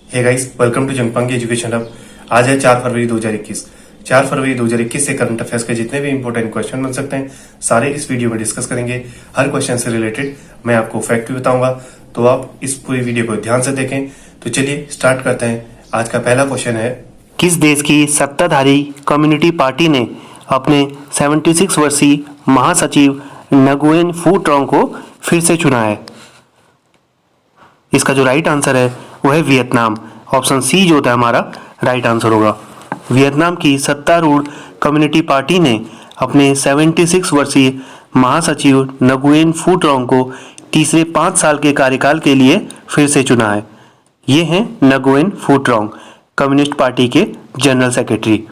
Hey guys, welcome to जंगपंग education hub. आज है 4 फरवरी 2021। 4 फरवरी 2021 से करंट अफेयर्स के जितने भी इंपॉर्टेंट क्वेश्चन बन सकते हैं सारे इस वीडियो में डिस्कस करेंगे। हर क्वेश्चन से रिलेटेड मैं आपको फैक्ट भी बताऊंगा, तो आप इस पूरी वीडियो को ध्यान से देखें। तो चलिए स्टार्ट करते हैं। आज का पहला क्वेश्चन है, किस देश की सत्ताधारी कम्युनिटी पार्टी ने अपने 76 वर्षीय महासचिव नगुएन फू ट्रोंग को फिर से चुना है? इसका जो राइट आंसर है वो है वियतनाम। ऑप्शन सी जो होता है हमारा राइट आंसर होगा। वियतनाम की सत्तारूढ़ कम्युनिटी पार्टी ने अपने 76 वर्षीय महासचिव नगुएन फू ट्रोंग को तीसरे 5 साल के कार्यकाल के लिए फिर से चुना है। ये हैं नगुएन फू ट्रोंग, कम्युनिस्ट पार्टी के जनरल सेक्रेटरी।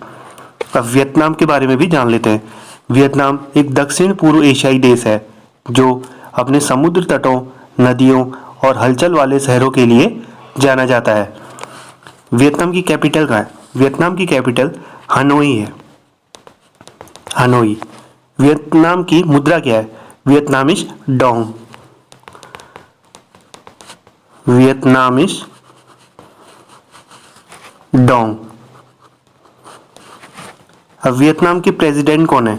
अब वियतनाम के बारे में भी जान लेते हैं। वियतनाम एक दक्षिण पूर्व एशियाई देश है जो अपने समुद्र तटों, नदियों और हलचल वाले शहरों के लिए जाना जाता है। वियतनाम की कैपिटल कहाँ है? वियतनाम की कैपिटल हनोई है। हनोई। वियतनाम की मुद्रा क्या है? वियतनामिश डोंग। वियतनामिश डोंग। अब वियतनाम के प्रेसिडेंट कौन है?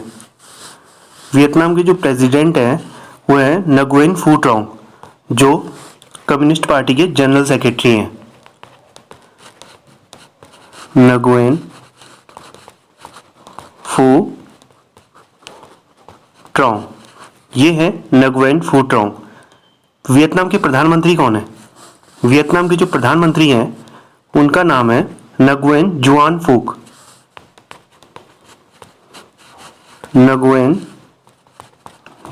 वियतनाम के जो प्रेसिडेंट हैं वो है नगुएन फू ट्रोंग, जो कम्युनिस्ट पार्टी के जनरल सेक्रेटरी हैं। नगुएन फू ट्रोंग, ये है नगुएन फू ट्रोंग। वियतनाम के प्रधानमंत्री कौन है? वियतनाम के जो प्रधानमंत्री हैं उनका नाम है नगुएन जुआन फूक। नगुएन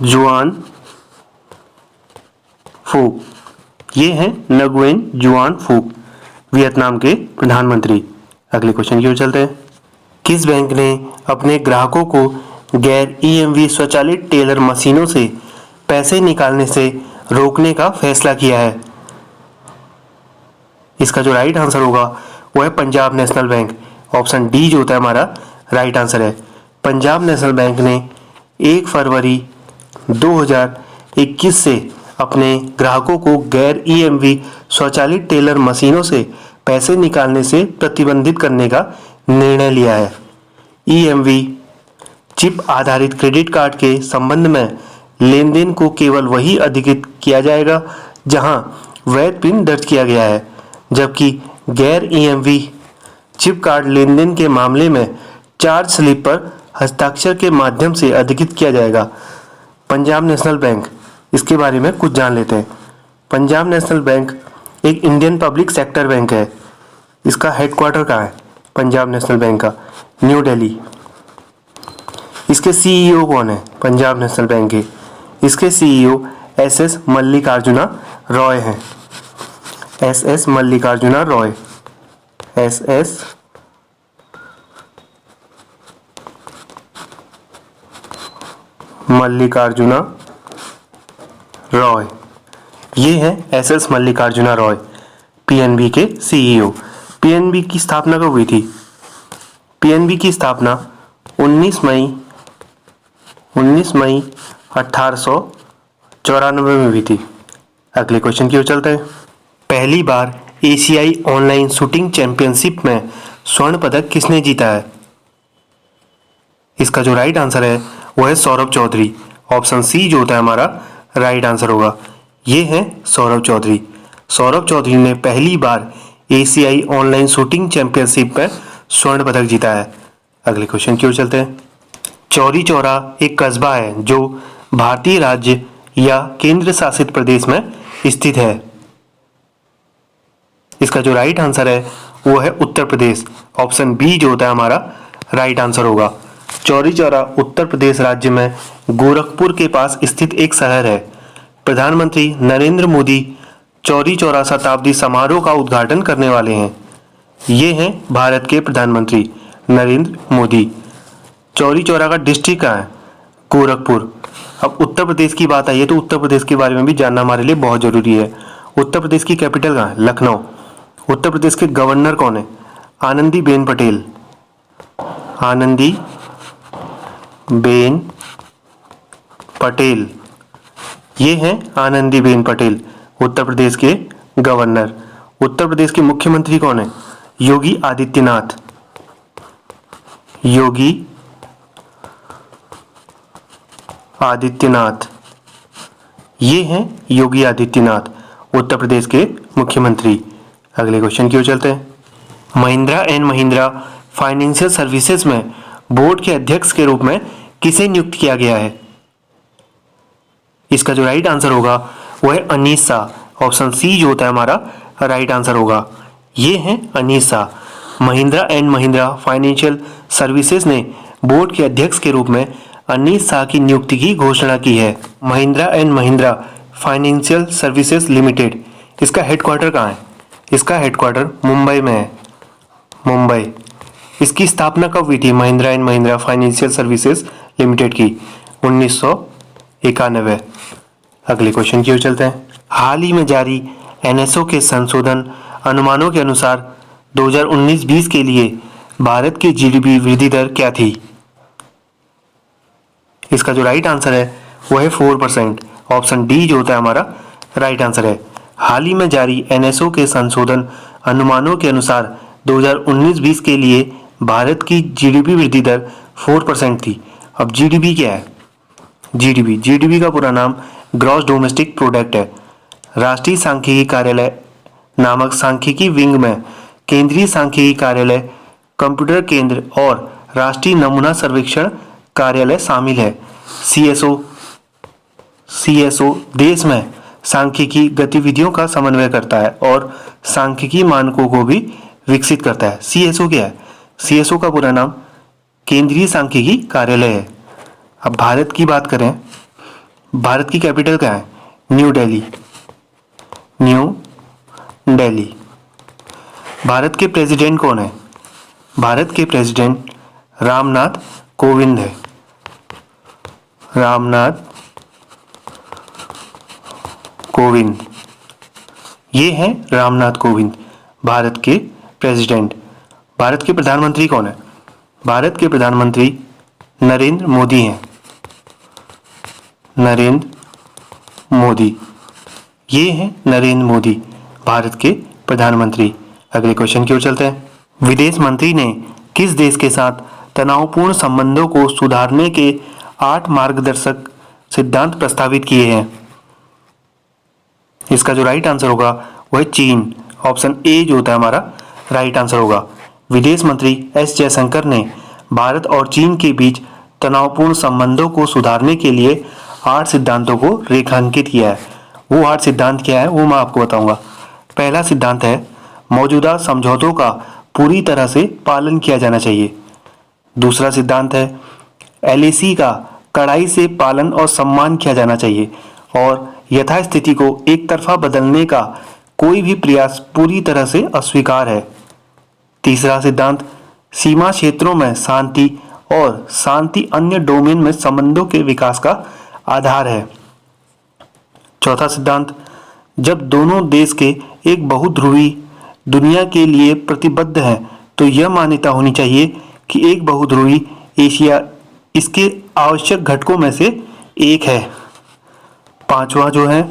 जुआन फूक, ये हैं नगुएन जुआन फूक, वियतनाम के प्रधानमंत्री। अगले क्वेश्चन की ओर चलते हैं। किस बैंक ने अपने ग्राहकों को गैर ईएमवी स्वचालित टेलर मशीनों से पैसे निकालने से रोकने का फैसला किया है? इसका जो राइट आंसर होगा वो है Punjab national bank. Option D जो होता है हमारा राइट आंसर है। पंजाब नेशनल बैंक ने 1 फरवरी 2021 से अपने ग्राहकों को गैर ईएमवी स्वचालित टेलर मशीनों से पैसे निकालने से प्रतिबंधित करने का निर्णय लिया है। ईएमवी चिप आधारित क्रेडिट कार्ड के संबंध में लेनदेन को केवल वही अधिकृत किया जाएगा जहां वैध पिन दर्ज किया गया है, जबकि गैर ईएमवी चिप कार्ड लेनदेन के मामले में चार्ज स्लिप पर हस्ताक्षर के माध्यम से अधिकृत किया जाएगा। पंजाब नेशनल बैंक, इसके बारे में कुछ जान लेते हैं। पंजाब नेशनल बैंक एक इंडियन पब्लिक सेक्टर बैंक है। इसका हेडक्वार्टर कहाँ है? पंजाब नेशनल बैंक का न्यू दिल्ली। इसके सीईओ कौन है पंजाब नेशनल बैंक के? इसके सीईओ एसएस मल्लिकार्जुना रॉय हैं। एसएस मल्लिकार्जुना रॉय। एसएस मल्लिकार्जुना रॉय, ये है एसएस मल्लिकार्जुना रॉय, पीएनबी के सीईओ। पीएनबी की स्थापना कब हुई थी? पीएनबी की स्थापना 19 मई 1894 में हुई थी। अगले क्वेश्चन की ओर चलते हैं। पहली बार एशियाई ऑनलाइन शूटिंग चैंपियनशिप में स्वर्ण पदक किसने जीता है? इसका जो राइट आंसर है वो है सौरभ चौधरी। ऑप्शन सी जो होता है हमारा राइट आंसर होगा। ये है सौरभ चौधरी। सौरभ चौधरी ने पहली बार एशियाई ऑनलाइन शूटिंग चैंपियनशिप में स्वर्ण पदक जीता है। अगले क्वेश्चन की ओर चलते हैं। चौरी चौरा एक कस्बा है जो भारतीय राज्य या केंद्र शासित प्रदेश में स्थित है। इसका जो राइट आंसर है वो है उत्तर प्रदेश। ऑप्शन बी जो होता है हमारा राइट आंसर होगा। चौरी चौरा उत्तर प्रदेश राज्य में गोरखपुर के पास स्थित एक शहर है। प्रधानमंत्री नरेंद्र मोदी चौरी चौरा शताब्दी समारोह का उद्घाटन करने वाले हैं। ये हैं भारत के प्रधानमंत्री नरेंद्र मोदी। चौरी चौरा का डिस्ट्रिक्ट कहाँ है? गोरखपुर। अब उत्तर प्रदेश की बात आई है तो उत्तर प्रदेश के बारे में भी जानना हमारे लिए बहुत जरूरी है। उत्तर प्रदेश की कैपिटल कहाँ है? लखनऊ। उत्तर प्रदेश के गवर्नर कौन है? आनंदी बेन पटेल। आनंदी बेन पटेल, ये हैं आनंदीबेन पटेल उत्तर प्रदेश के गवर्नर। उत्तर प्रदेश के मुख्यमंत्री कौन है? योगी आदित्यनाथ। योगी आदित्यनाथ, ये हैं योगी आदित्यनाथ उत्तर प्रदेश के मुख्यमंत्री। अगले क्वेश्चन की ओर चलते हैं। Mahindra and Mahindra financial services में बोर्ड के अध्यक्ष के रूप में किसे नियुक्त किया गया है? इसका जो राइट आंसर होगा वो है अनीस शाह। ऑप्शन सी जो होता है हमारा राइट आंसर होगा। ये हैं Anees Shah. Mahindra and Mahindra financial services ने बोर्ड के अध्यक्ष के रूप में अनीस शाह की नियुक्ति की घोषणा की है। Mahindra and Mahindra financial services limited, इसका हेडक्वार्टर कहाँ है? इसका हेडक्वार्टर मुंबई में है, मुंबई। इसकी स्थापना कब हुई थी Mahindra and Mahindra financial services limited की? 1991। अगले क्वेश्चन की ओर चलते हैं। हाल ही में जारी एनएसओ के संशोधन अनुमानों के अनुसार 2019-20 के लिए भारत की जीडीपी वृद्धि दर क्या थी? इसका जो राइट आंसर है वो है 4%। ऑप्शन डी जो होता है हमारा राइट आंसर है। हाल ही में जारी एनएसओ के संशोधन अनुमानों के अनुसार 2019-20 के लिए भारत की जीडीपी वृद्धि दर 4% थी। अब जीडीपी क्या है? जीडीपी का पूरा नाम ग्रॉस डोमेस्टिक प्रोडक्ट है। राष्ट्रीय सांख्यिकी कार्यालय नामक सांख्यिकी विंग में केंद्रीय सांख्यिकी कार्यालय, कंप्यूटर केंद्र और राष्ट्रीय नमूना सर्वेक्षण कार्यालय शामिल है। सीएसओ देश में सांख्यिकी गतिविधियों का समन्वय करता है और सांख्यिकी मानकों को भी विकसित करता है। सीएसओ क्या है? सीएसओ का पूरा नाम केंद्रीय सांख्यिकी कार्यालय है। अब भारत की बात करें, भारत की कैपिटल क्या है? न्यू दिल्ली। भारत के प्रेसिडेंट कौन है? भारत के प्रेसिडेंट रामनाथ कोविंद है, रामनाथ कोविंद। ये हैं रामनाथ कोविंद भारत के प्रेसिडेंट। भारत के प्रधानमंत्री कौन है? भारत के प्रधानमंत्री नरेंद्र मोदी हैं, नरेंद्र मोदी। ये हैं नरेंद्र मोदी भारत के प्रधानमंत्री। अगले क्वेश्चन की ओर चलते हैं। विदेश मंत्री ने किस देश के साथ तनावपूर्ण संबंधों को सुधारने के 8 मार्गदर्शक सिद्धांत प्रस्तावित किए हैं? इसका जो राइट आंसर होगा वो है चीन। ऑप्शन ए जो होता है हमारा राइट आंसर होगा। विदेश मंत्री एस जयशंकर ने भारत और चीन के बीच तनावपूर्ण संबंधों को सुधारने के लिए 8 सिद्धांतों को रेखांकित किया है। वो 8 सिद्धांत क्या है वो मैं आपको बताऊंगा। पहला सिद्धांत है मौजूदा समझौतों का पूरी तरह से पालन किया जाना चाहिए। दूसरा सिद्धांत है एलएसी का कड़ाई से पालन और सम्मान किया जाना चाहिए और यथास्थिति को एक तरफा बदलने का कोई भी प्रयास पूरी तरह से अस्वीकार है। तीसरा सिद्धांत सीमा क्षेत्रों में शांति और शांति अन्य डोमेन में संबंधों के विकास का आधार है। चौथा सिद्धांत जब दोनों देश के एक बहुध्रुवी दुनिया के लिए प्रतिबद्ध हैं तो यह मान्यता होनी चाहिए कि एक बहुध्रुवी एशिया इसके आवश्यक घटकों में से एक है। पांचवा जो है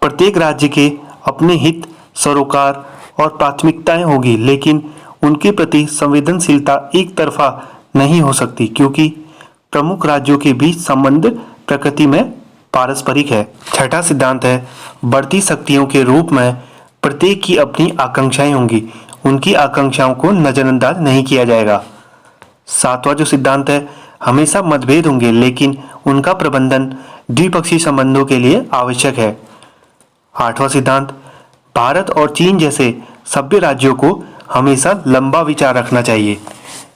प्रत्येक राज्य के अपने हित, सरोकार और प्राथमिकताएं होगी, लेकिन उनके प्रति संवेदनशीलता एक तरफा नहीं हो सकती क्योंकि प्रमुख राज्यों के बीच संबंध प्रकृति में पारस्परिक है। छठा सिद्धांत है बढ़ती शक्तियों के रूप में प्रत्येक की अपनी आकांक्षाएं होंगी, उनकी आकांक्षाओं को नजरअंदाज नहीं किया जाएगा। सातवां जो सिद्धांत है हमेशा मतभेद होंगे लेकिन उनका प्रबंधन द्विपक्षीय संबंधों के लिए आवश्यक है। आठवां सिद्धांत भारत और चीन जैसे सभ्य राज्यों को हमेशा लंबा विचार रखना चाहिए।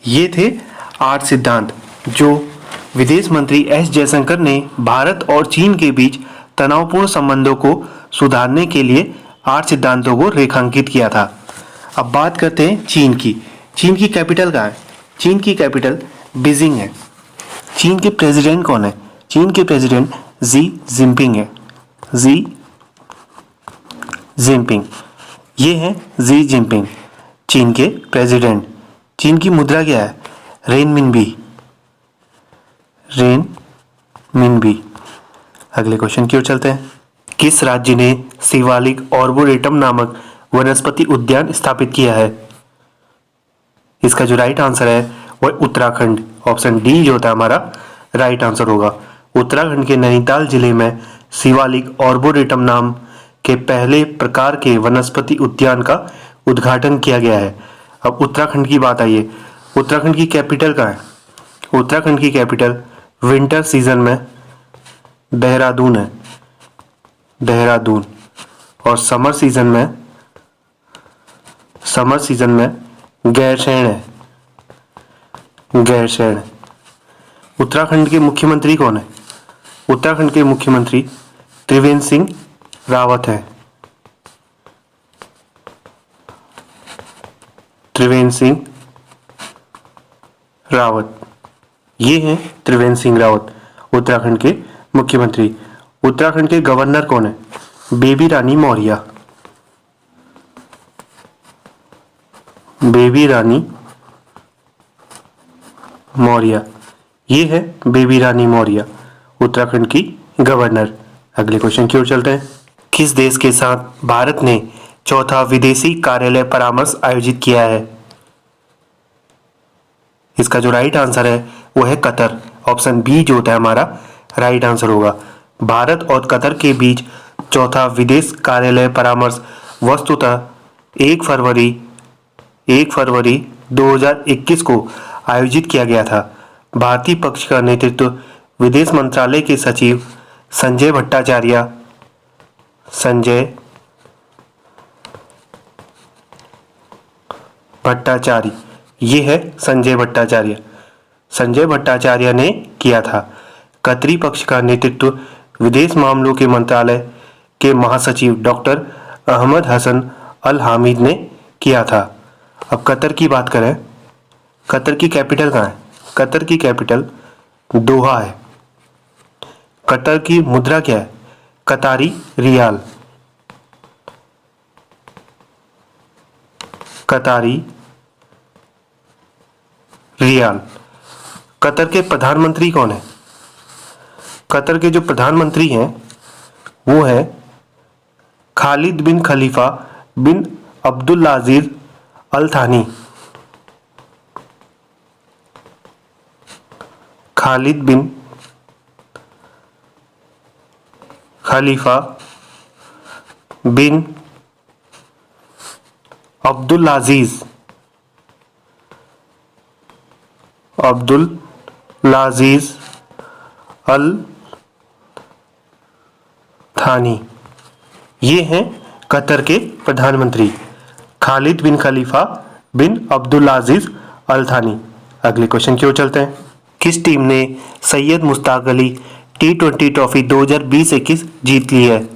ये थे 8 सिद्धांत जो विदेश मंत्री एस जयशंकर ने भारत और चीन के बीच तनावपूर्ण संबंधों को सुधारने के लिए 8 सिद्धांतों को रेखांकित किया था। अब बात करते हैं चीन की। चीन की कैपिटल कहाँ है? चीन की कैपिटल बीजिंग है। चीन के प्रेसिडेंट कौन है? चीन के प्रेसिडेंट जी जिनपिंग है, जी जिनपिंग। ये हैं जी जिनपिंग चीन के प्रेसिडेंट। चीन की मुद्रा क्या है? Renminbi, renminbi. अगले क्वेश्चन की ओर चलते हैं। किस राज्य ने शिवालिक आर्बोरेटम नामक वनस्पति उद्यान स्थापित किया है? इसका जो राइट आंसर है वह उत्तराखंड, ऑप्शन डी जो होता है हमारा राइट आंसर होगा। उत्तराखंड के नैनीताल जिले में शिवालिक आर्बोरेटम नाम के पहले प्रकार के वनस्पति उद्यान का उद्घाटन किया गया है। अब उत्तराखंड की बात आई है, उत्तराखंड की कैपिटल कहाँ है? उत्तराखंड की कैपिटल विंटर सीजन में देहरादून है, देहरादून। और समर सीजन में गैरसैंण है, गैरसैंण। उत्तराखंड के मुख्यमंत्री कौन है? उत्तराखंड के मुख्यमंत्री त्रिवेंद्र सिंह रावत हैं, त्रिवेंद्र सिंह रावत। ये हैं त्रिवेंद्र सिंह रावत उत्तराखंड के मुख्यमंत्री। उत्तराखंड के गवर्नर कौन है? बेबी रानी मौर्य, बेबी रानी मौर्य। ये है बेबी रानी मौर्य उत्तराखंड की गवर्नर। अगले क्वेश्चन की ओर चलते हैं। किस देश के साथ भारत ने चौथा विदेशी कार्यालय परामर्श आयोजित किया है? इसका जो राइट आंसर है वो है कतर, ऑप्शन बी जो होता है हमारा राइट आंसर होगा। भारत और कतर के बीच चौथा विदेश कार्यालय परामर्श वस्तुतः 1 फरवरी 2021 को आयोजित किया गया था। भारतीय पक्ष का नेतृत्व विदेश मंत्रालय के सचिव संजय भट्टाचार्य, ये है संजय भट्टाचार्य ने किया था। कतरी पक्ष का नेतृत्व विदेश मामलों के मंत्रालय के महासचिव डॉक्टर अहमद हसन अल हामिद ने किया था। अब कतर की बात करें, कतर की कैपिटल कहाँ है? कतर की कैपिटल दोहा है। कतर की मुद्रा क्या है? कतारी रियाल, कतारी रियाल। कतर के प्रधानमंत्री कौन है? कतर के जो प्रधानमंत्री हैं वो है खालिद बिन खलीफा बिन अब्दुल्लाजीज अल थानी, खालिद बिन खलीफा बिन अब्दुल्लाजीज अल थानी। ये हैं कतर के प्रधानमंत्री खालिद बिन खलीफा बिन अब्दुल्लाजीज अल थानी। अगले क्वेश्चन की ओर चलते हैं। किस टीम ने सैयद मुश्ताक अली T20 ट्रॉफी 2020-21 जीत ली है?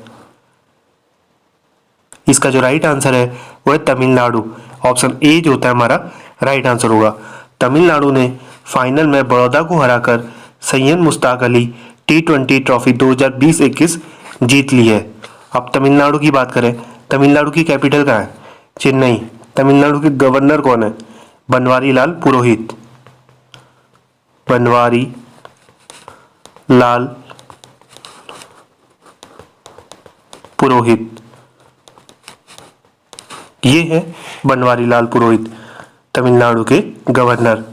इसका जो राइट आंसर है वो है तमिलनाडु, ऑप्शन ए जो होता है हमारा राइट आंसर होगा। तमिलनाडु ने फाइनल में बड़ौदा को हराकर सैयद मुश्ताक अली T20 ट्रॉफी 2020-21 जीत ली है। अब तमिलनाडु की बात करें, तमिलनाडु की कैपिटल कहाँ है? चेन्नई। तमिलनाडु के गवर्नर कौन है? बनवारी लाल पुरोहित, बनवारी लाल पुरोहित। ये है बनवारी लाल पुरोहित तमिलनाडु के गवर्नर।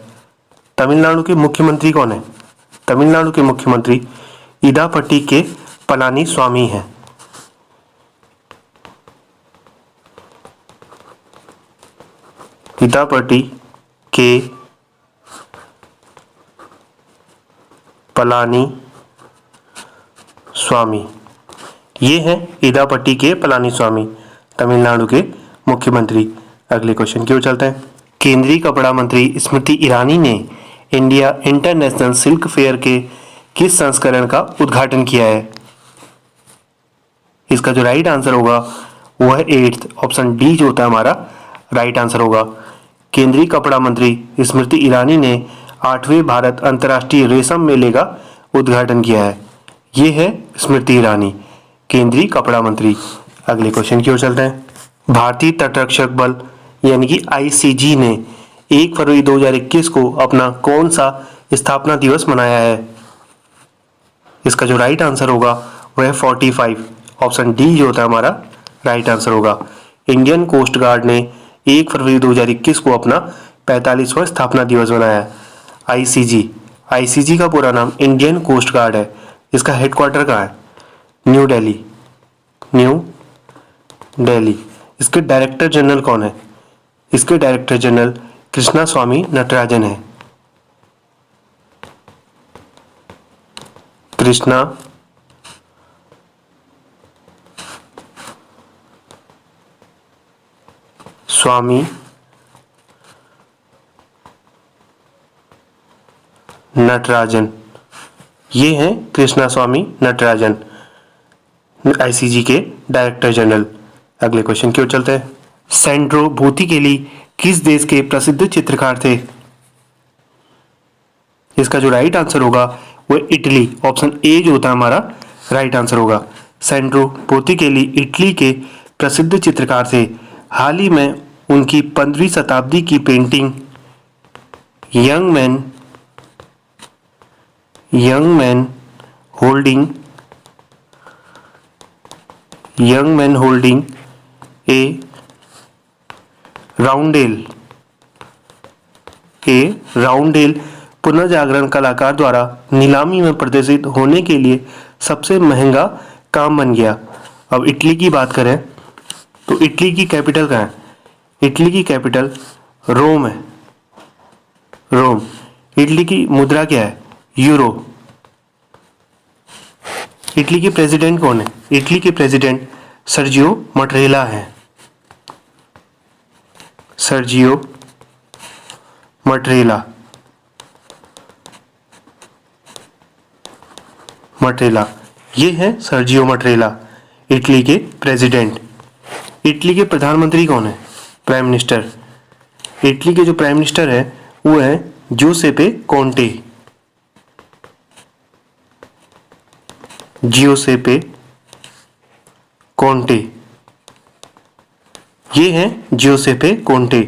तमिलनाडु के मुख्यमंत्री कौन है? तमिलनाडु के मुख्यमंत्री इदापट्टी के पलानी स्वामी हैं, इदापट्टी के पलानी स्वामी। ये हैं इदापट्टी के पलानी स्वामी तमिलनाडु के मुख्यमंत्री। अगले क्वेश्चन की ओर चलते हैं। केंद्रीय कपड़ा मंत्री स्मृति ईरानी ने इंडिया इंटरनेशनल सिल्क फेयर के किस संस्करण का उद्घाटन किया है? इसका जो राइट आंसर होगा वो है 8th, ऑप्शन डी जो होता है हमारा राइट आंसर होगा। केंद्रीय कपड़ा मंत्री स्मृति ईरानी ने 8वें भारत अंतर्राष्ट्रीय रेशम मेले का उद्घाटन किया है। ये है स्मृति ईरानी, केंद्रीय कपड़ा मंत्री। अगले क्वेश्चन की ओर चलते हैं। भारतीय तटरक्षक बल यानी कि ICG ने 1 फरवरी 2021 को अपना कौन सा स्थापना दिवस मनाया है? इसका जो राइट आंसर होगा वह है 45, ऑप्शन डी जो होता है हमारा राइट आंसर होगा। इंडियन कोस्ट गार्ड ने 1 फरवरी 2021 को अपना 45वां स्थापना दिवस मनाया? आईसीजी। आईसीजी का पूरा नाम इंडियन कोस्ट गार्ड है। इसका हेडक्वार्टर कहाँ है? न्यू दिल्ली। न्यू दिल्ली। इसके डायरेक्टर जनरल कौन है? इसके डायरेक्टर जनरल कृष्णा स्वामी नटराजन है। कृष्णा स्वामी नटराजन। ये हैं कृष्णा स्वामी नटराजन, आईसीजी के डायरेक्टर जनरल। अगले क्वेश्चन की ओर चलते हैं। सैंड्रो बोटिचेली किस देश के प्रसिद्ध चित्रकार थे? इसका जो राइट आंसर होगा वो इटली। ऑप्शन ए जो होता है हमारा राइट आंसर होगा। सैंड्रो बोटिचेली इटली के प्रसिद्ध चित्रकार थे। हाल ही में उनकी 15वीं शताब्दी की painting young man holding a roundel पुनर्जागरण कलाकार द्वारा नीलामी में प्रदर्शित होने के लिए सबसे महंगा काम बन गया। अब इटली की बात करें तो इटली की कैपिटल कहाँ है? इटली की कैपिटल रोम है। रोम। इटली की मुद्रा क्या है? यूरो। इटली के प्रेसिडेंट कौन है? इटली के प्रेसिडेंट सर्जियो मटरेला है। सर्जियो मटरेला। ये है सर्जियो मटरेला, इटली के प्रेसिडेंट। इटली के प्रधानमंत्री कौन है? Prime minister. इटली के जो प्राइम मिनिस्टर है वो है ज्यूसेपे कोंटे। ज्यूसेपे कोंटे। ये हैं ज्यूसेपे कोंटे,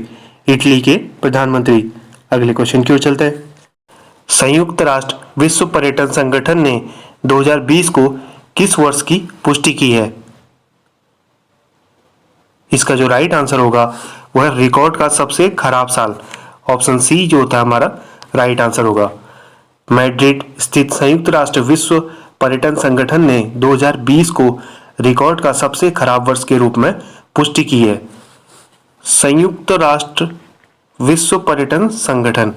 इटली के प्रधानमंत्री। अगले क्वेश्चन की ओर चलते हैं। संयुक्त राष्ट्र विश्व पर्यटन संगठन ने 2020 को किस वर्ष की पुष्टि की है? इसका जो राइट आंसर होगा वह रिकॉर्ड का सबसे खराब साल। ऑप्शन सी जो होता है हमारा राइट आंसर होगा। मैड्रिड स्थित संयुक्त राष्ट्र विश्व पर्यटन संगठन ने 2020 को रिकॉर्ड का सबसे खराब वर्ष के रूप में पुष्टि की है। संयुक्त राष्ट्र विश्व पर्यटन संगठन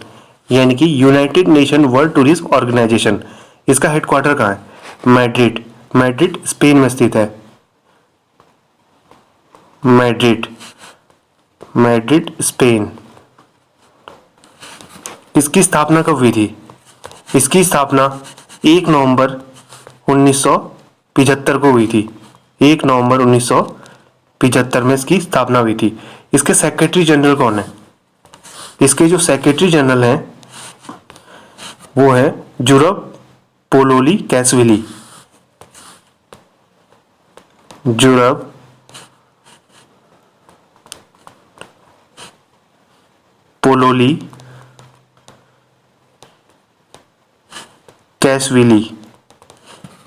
यानी कि United Nation World Tourism Organization, इसका हेडक्वार्टर कहाँ है? मैड्रिड। मैड्रिड स्पेन में स्थित है। Madrid Spain. इसकी स्थापना कब हुई थी? इसकी स्थापना 1 नवंबर 1975 को हुई थी। 1 नवंबर 1975 में इसकी स्थापना हुई थी। इसके सेक्रेटरी जनरल कौन है? इसके जो सेक्रेटरी जनरल हैं वो है जुरब पोलोली कैसविली। जुरब पोलोली कैसविली।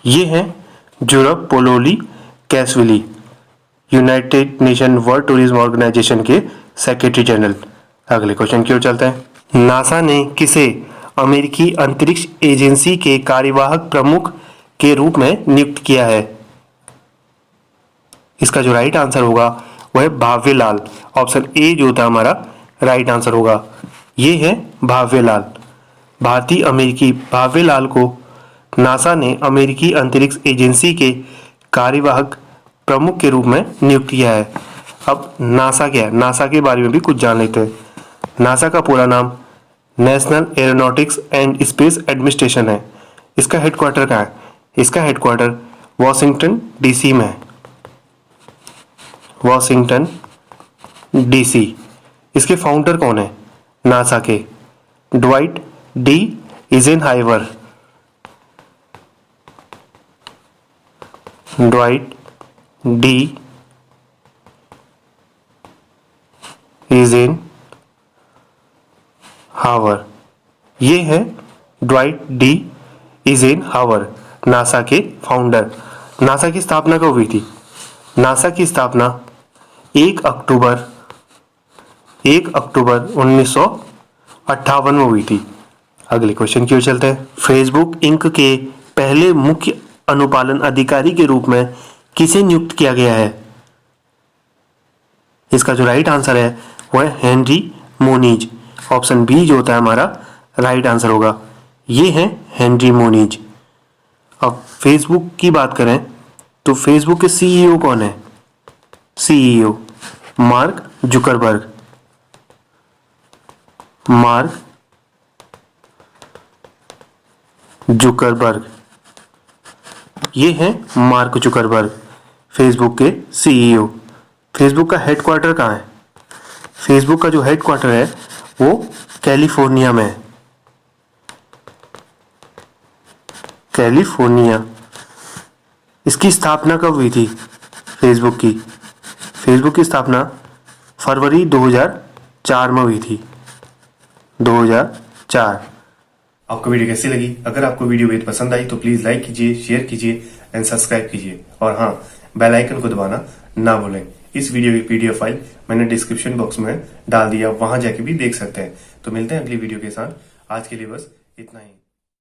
ये हैं Zurab Pololikashvili, United Nation World Tourism Organisation के सेक्रेटरी जनरल। अगले क्वेश्चन की ओर चलते हैं। नासा ने किसे अमेरिकी अंतरिक्ष एजेंसी के कार्यवाहक प्रमुख के रूप में नियुक्त किया है? इसका जो राइट आंसर होगा वह है भाव्य लाल। ऑप्शन ए जो होता है हमारा राइट आंसर होगा। ये है भाव्य लाल। भारतीय अमेरिकी भाव्य लाल को नासा ने अमेरिकी अंतरिक्ष एजेंसी के कार्यवाहक प्रमुख के रूप में नियुक्त किया है। अब नासा क्या है? नासा के बारे में भी कुछ जान लेते हैं। नासा का पूरा नाम national aeronautics and space administration है। इसका हेडक्वार्टर कहाँ है? इसका हेडक्वार्टर वॉशिंगटन डीसी में है। Washington DC. इसके फाउंडर कौन है नासा के? Dwight D Eisenhower. Dwight D Eisenhower. ये है ड्वाइट डी इजेनहावर, नासा के फाउंडर। नासा की स्थापना कब हुई थी? नासा की स्थापना 1 अक्टूबर 1958 में हुई थी। अगले क्वेश्चन की ओर चलते हैं। फेसबुक इंक के पहले मुख्य अनुपालन अधिकारी के रूप में किसे नियुक्त किया गया है? इसका जो राइट आंसर है वो है हेनरी मोनीज। ऑप्शन बी जो होता है हमारा राइट आंसर होगा। ये है हेनरी मोनीज। अब फेसबुक की बात करें तो फेसबुक के सीईओ कौन है? CEO mark Zuckerberg. Mark Zuckerberg, ये है मार्क जुकरबर्ग, फेसबुक के सीईओ। फेसबुक का हेडक्वार्टर कहाँ है? फेसबुक का जो हेडक्वार्टर है वो कैलिफोर्निया में है। कैलिफोर्निया। इसकी स्थापना कब हुई थी? फेसबुक की स्थापना फरवरी 2004 में हुई थी। 2004। आपको वीडियो कैसी लगी? अगर आपको वीडियो बेहद पसंद आई तो प्लीज लाइक कीजिए, शेयर कीजिए एंड सब्सक्राइब कीजिए। और हाँ, बेल आइकन को दबाना ना भूलें। इस वीडियो की पीडीएफ फाइल मैंने डिस्क्रिप्शन बॉक्स में डाल दिया, वहां जाके भी देख सकते हैं। तो मिलते हैं अगली वीडियो के साथ। आज के लिए बस इतना ही।